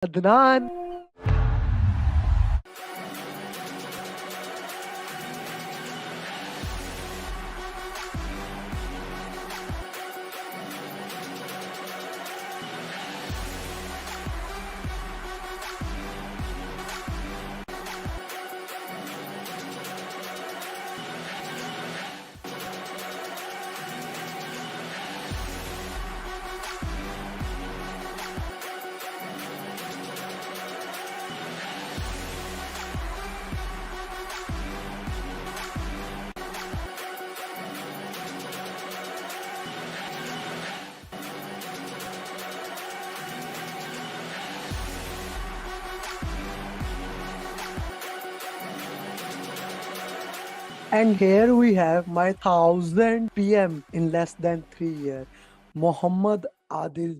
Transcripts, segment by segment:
Adnan. And here we have my 1000 PM in less than 3 years, Muhammad Adil.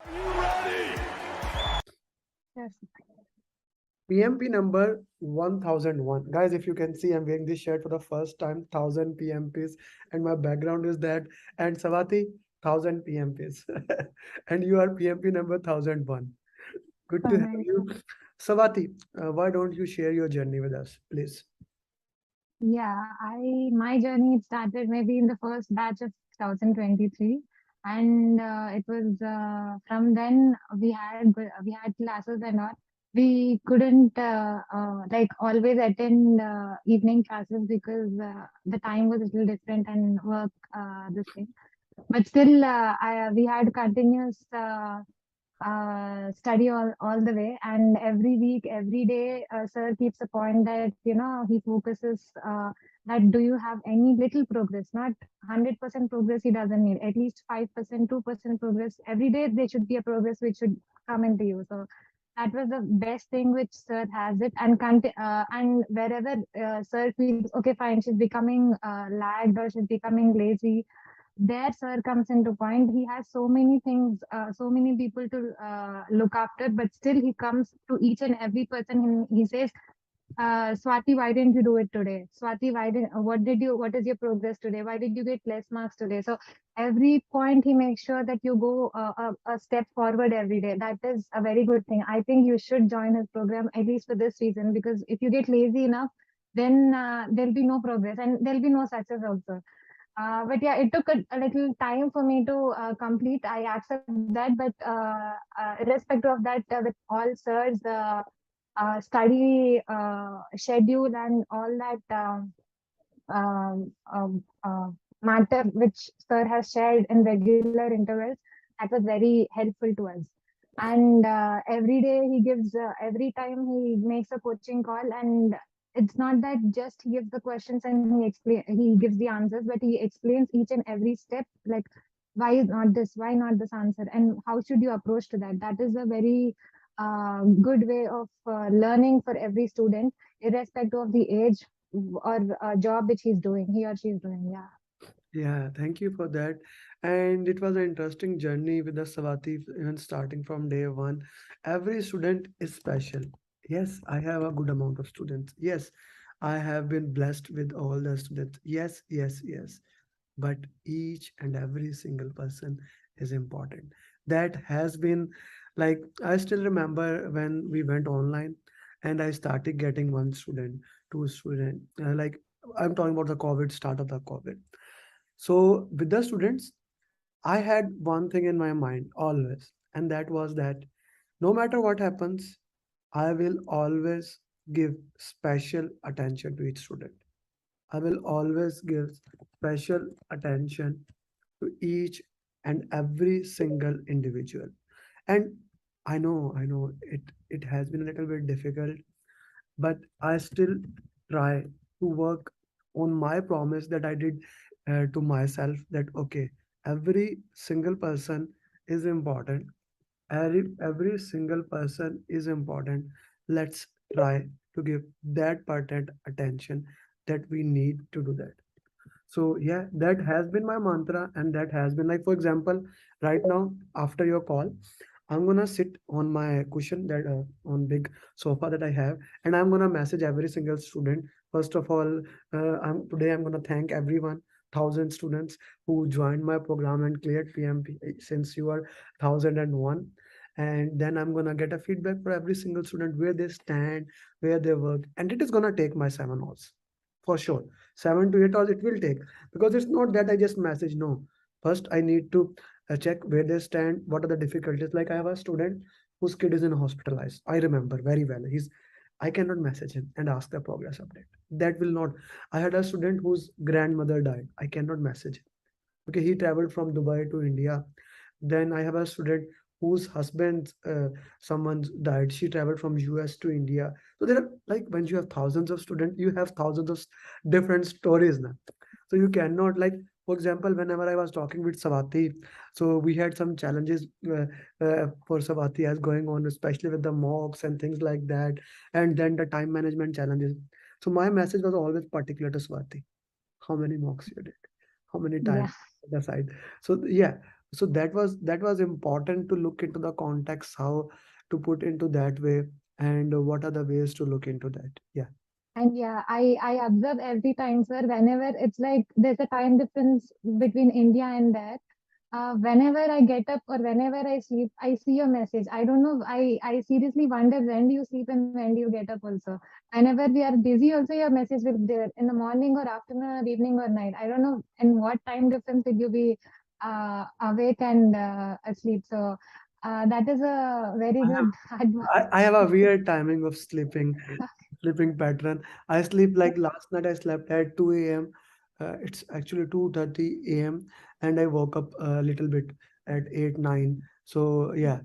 Yes. PMP number 1001. Guys, if you can see, I'm wearing this shirt for the first time, 1000 PMPs, and my background is that. And Swathi, 1000 PMPs. And you are PMP number 1001. Good to have Correct. you. Swathi, why don't you share your journey with us, please? Yeah, my journey started maybe in the first batch of 2023, and it was from then we had classes and all. We couldn't like always attend evening classes because the time was a little different and work this thing. But still, we had continuous study all the way, and every week every day sir keeps a point that he focuses that do you have any little progress, not 100% progress. He doesn't need at least 5%, 2% progress every day. There should be a progress which should come into you. So that was the best thing which sir has it. And wherever sir feels okay fine, she's becoming lagged or she's becoming lazy, there sir comes into point. He has so many things, so many people to look after, but still he comes to each and every person and he says, Swati, why didn't you do it today? Swati, what is your progress today? Why did you get less marks today? So every point he makes sure that you go a step forward every day. That is a very good thing. I think you should join his program at least for this reason, because if you get lazy enough, then there'll be no progress and there'll be no success also. But yeah, it took a little time for me to complete. I accept that, but irrespective of that, with all sirs, the study schedule and all that matter which sir has shared in regular intervals, that was very helpful to us. And every day he gives, every time he makes a coaching call, and it's not that just he gives the questions and he gives the answers, but he explains each and every step, like why is not this, why not this answer, and how should you approach to that. That is a very good way of learning for every student, irrespective of the age or job which he or she is doing. Yeah. Yeah, thank you for that. And it was an interesting journey with the Swati, even starting from day one. Every student is special. Yes, I have a good amount of students. Yes, I have been blessed with all the students. Yes, yes, yes. But each and every single person is important. That has been like, I still remember when we went online and I started getting one student, two student, like I'm talking about the COVID, start of the COVID. So with the students, I had one thing in my mind always, and that was that no matter what happens, I will always give special attention to each student. I will always give special attention to each and every single individual. And I know it has been a little bit difficult, but I still try to work on my promise that I did to myself, that okay, every single person is important. Every single person is important. Let's try to give that pertinent attention that we need to do that. So yeah, that has been my mantra, and that has been like, for example, right now after your call, I'm gonna sit on my cushion, that on big sofa that I have, and I'm gonna message every single student. First of all, I'm gonna thank everyone, 1,000 students who joined my program and cleared PMP, since you are 1001. and then I'm gonna get a feedback for every single student where they stand, where they work, and it is gonna take my 7 hours for sure. 7 to 8 hours it will take, because it's not that I just message. No, first I need to check where they stand, what are the difficulties. Like I have a student whose kid is in hospitalized. I remember very well. I cannot message him and ask the progress update. That will not. I had a student whose grandmother died. I cannot message him. Okay, he traveled from Dubai to India. Then I have a student whose husband, someone died. She traveled from US to India. So there are, like, when you have thousands of students, you have thousands of different stories now. So you cannot, like, for example, whenever I was talking with Swathi, so we had some challenges for Swathi as going on, especially with the mocks and things like that, and then the time management challenges. So my message was always particular to Swathi: how many mocks you did, how many Yeah. times the side. So yeah, so that was important to look into the context, how to put into that way, and what are the ways to look into that. Yeah. And yeah, I observe every time, sir, whenever it's like there's a time difference between India and there. Whenever I get up or whenever I sleep, I see your message. I don't know. I seriously wonder when do you sleep and when do you get up also. Whenever we are busy, also your message will be there in the morning or afternoon or evening or night. I don't know in what time difference will you be awake and asleep. So that is a very I have, good advice. I have a weird timing of sleeping pattern. I sleep, like last night I slept at 2 a.m. It's actually 2:30 a.m. and I woke up a little bit at 8, 9. So yeah,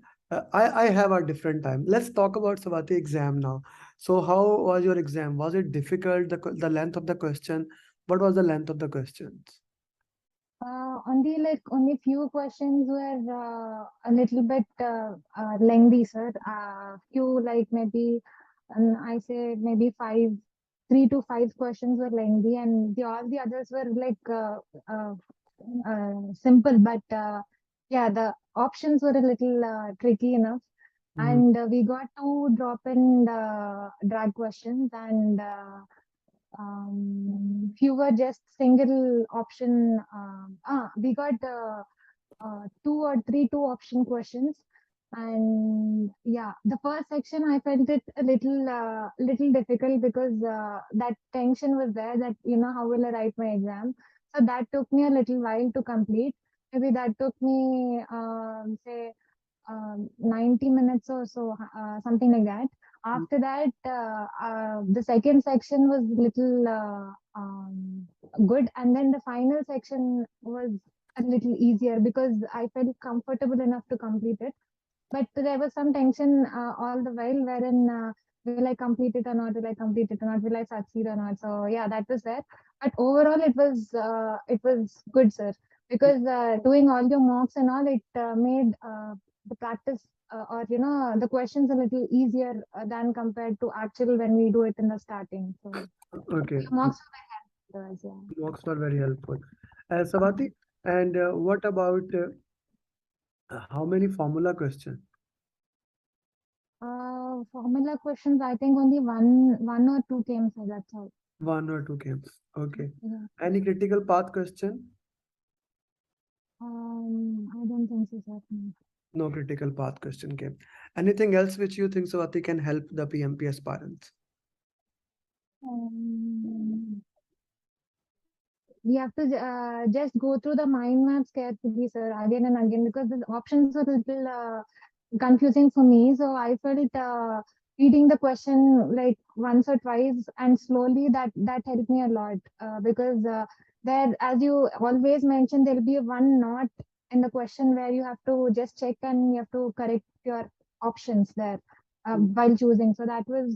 I have a different time. Let's talk about Savati exam now. So how was your exam? Was it difficult? The length of the question? What was the length of the questions? Only few questions were a little bit lengthy, sir. Few like maybe I say maybe 3 to 5 questions were lengthy, and the all the others were like simple. But yeah, the options were a little tricky enough, Mm, and we got two drop-in drag questions and. Fewer just single option. We got two or three two option questions, and yeah, the first section I felt it a little difficult because that tension was there that how will I write my exam. So that took me a little while to complete. Maybe that took me say 90 minutes or so, something like that. mm, After that, the second section was little good, and then the final section was a little easier because I felt comfortable enough to complete it. But there was some tension all the while, wherein will I complete it or not? Will I complete it or not? Will I succeed or not? So yeah, that was there. But overall, it was good, sir, because doing all your mocks and all, it made the practice or the questions a little easier than compared to actual when we do it in the starting. So okay. mocks were very helpful, yeah. Walks were very helpful. Savati, and what about how many formula questions? Formula questions, I think only one or two came, so that's all. One or two games. Okay. Yeah. Any critical path question? I don't think so, sir. No. No critical path question came. Anything else which you think, Savati, can help the PMP aspirants? Um, we have to just go through the mind maps carefully, sir, again and again, because the options were a little confusing for me. So I felt reading the question like once or twice and slowly, that helped me a lot because there, as you always mention, there'll be one note in the question where you have to just check and you have to correct your options there Mm, while choosing. So that's yeah,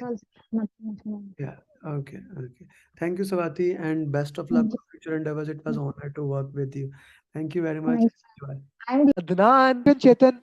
all. Nothing much more. yeah. Okay, okay. Thank you, Savati, and best of luck Thank for future endeavors. It was you. an honor to work with you. Thank you very much. Thanks. Enjoy. I'm Adnan, Chetan,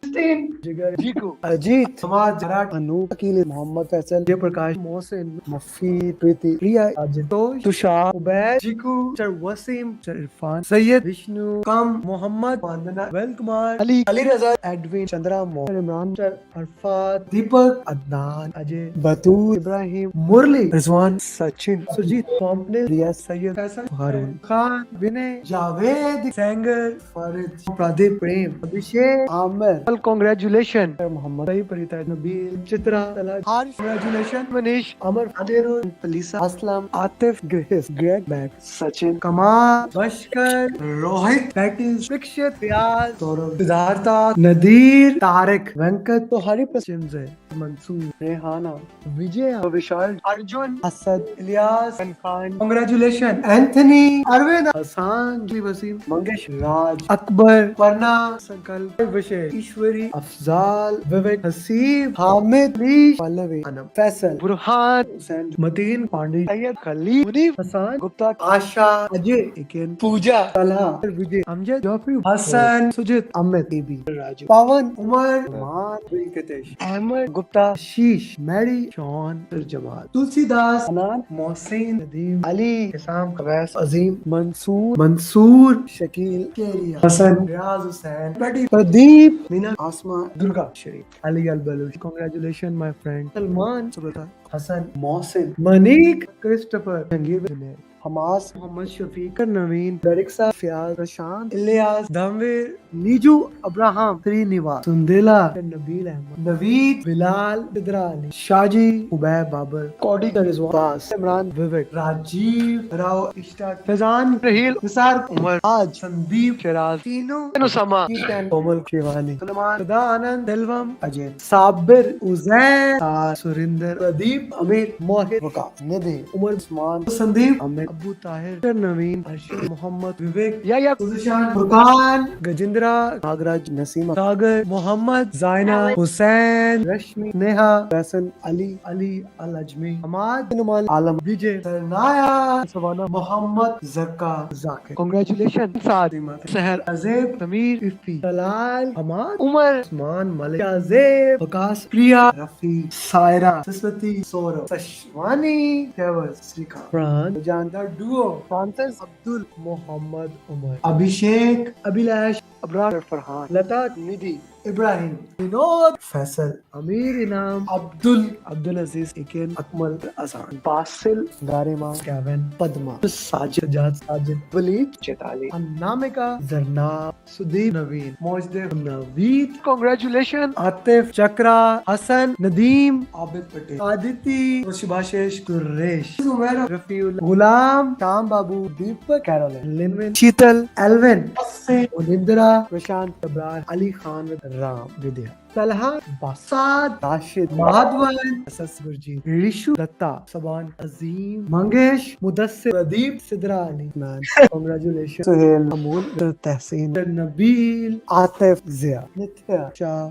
Jigar, Jiku. Ajit, Samad, Jarat, Anoop, Akil, Mohammed Faisal, Jay Prakash, Mohsin, Mafi, Preeti, Priya, Ajit, Tosh, Tushar, Ubaid, Jiku, Sir Wasim, Sir Irfan, Sayyid, Vishnu, Kam, Mohammed, Vandana, Vel Kumar, Ali, Ali Raza, Edwin, Chandra, Mo, Sir Imran, Sir Arfat, Deepak, Adnan, Ajay, Batul, Ibrahim, Murli, Rizwan, Sachin, Sujit, Pompnil, Riya, Sayyid, Faisal, Harun, Khan, Vinay, Javed, Sanger, Farid, Pradeep, Prem, Abhishek, Amer. Well, congratulations. Muhammad, Sai Parita, Nabil, Chitra, Talaj, Harsh, congratulations. Manish, Amar, Adirul, Palisa, Aslam, Atif, Grace, Greg, Matt, Sachin, Kamal, Bashkar, Rohit, Patis, Vikshit, Vyas, Saurav, Siddhartha, Nadir, Tarik, Venkat, तो हरी प्रसिम्स है मंसूर रेहाना विजय विशाल Arjun Asad Ilyas Khan congratulation Anthony Arvind Hasan Wasim Mangesh राज अकबर परना संकल्प विशेष ईश्वरी अफजाल विवेक Haseeb Hamid leash Pallavi Anam Faisal Burhan Hussain Mateen Pandey Syed Khalil Munif Hasan Gupta आशा अजय इकेन पूजा तलहा विजय अमजद जाफरी हसन सुजित अमित बीबी राजू पवन उमर मान वेंकटेश अहमद गुप्ता शीश Mary Shawn Jamal Tulsidas अनान Mohsin Nadeem Ali इसाम कवैस Azeem Mansoor Shakeel Keriya Hasan Riyaz Hussain Betty Pradeep Meena Asma Durga Sharif Ali Al Baloch congratulation my friend Salman Subata Hasan Mohsin Manik Christopher Jangir Junaid Hammas Mohammad Shafiq Naveen Dariksa Fayaz Prashant Ilyas Dhamvir Neeju Abraham Srinivas Sundela Nabeel Ahmed Naveed Bilal Bidra Ali Shaji Ubaid Babar Kaudi Rizwas Imran Vivek Rajeev Rao Ishtaq Faizan Raheel Nisar Umar आज संदीप शराज तीनों नुसमा कोमल शिवानी सलमान सदा आनंद दिलवम अजय साबिर उजैर सुरिंदर प्रदीप अमीर मोहित वकास निधि उमर उस्मान संदीप अमित अबू ताहिर नवीन अर्शद मोहम्मद विवेक या सुशान फुरकान गजेंद्रा नागराज नसीम सागर मोहम्मद जायना हुसैन रश्मि नेहा फैसल अली अली अल अजमी हमाद नुमान आलम विजय सरनाया सवाना मोहम्मद जक्का जाकिर कांग्रेचुलेशन सादिमा सहर अजेब समीर इफ्ती तलाल हमाद उमर उस्मान मलिक अजेब वकास प्रिया रफी सायरा सरस्वती सौरभ सशवानी केवल श्रीका प्राण जानदार डुओ फ्रांसिस अब्दुल मोहम्मद उमर अभिषेक अभिलाष अबरार फरहान लता निधि इब्राहिम विनोद फैसल अमीर इनाम अब्दुल अजीज इकेन अकमल अजान बासिल गारिमा केविन पद्मा साजिद जाद साजिद वलीद चेताली अनामिका जरनाब सुदीप नवीन मोजदेव नवीद कांग्रेचुलेशन आतिफ चक्रा हसन नदीम आबिद पटेल आदिति सुभाषेश कुरेश उमर रफीउल गुलाम शाम बाबू दीपक कैरोलिन लिनविन शीतल एल्विन उनिंद्रा प्रशांत अबरार अली खान राम विद्या तलहा बासाद राशिद माधवन गुरजीत रिशु दत्ता सबान अजीम मंगेश मुदस्सिर प्रदीप सिद्रा अली मैन कांग्रेचुलेशन सुहेल अमूल तहसीन नबील आतिफ जिया नित्या शाह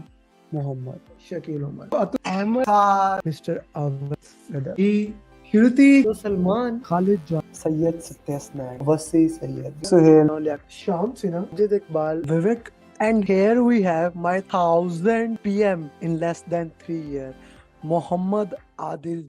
मोहम्मद शकील उमर अहमद मिस्टर अवध हिरुति सलमान खालिद जान सैयद सत्यस्नान वसी सैयद सुहेल शाम सिन्हा जिद इकबाल विवेक. And here we have my 1000 PM in less than 3 years, Muhammad Adil.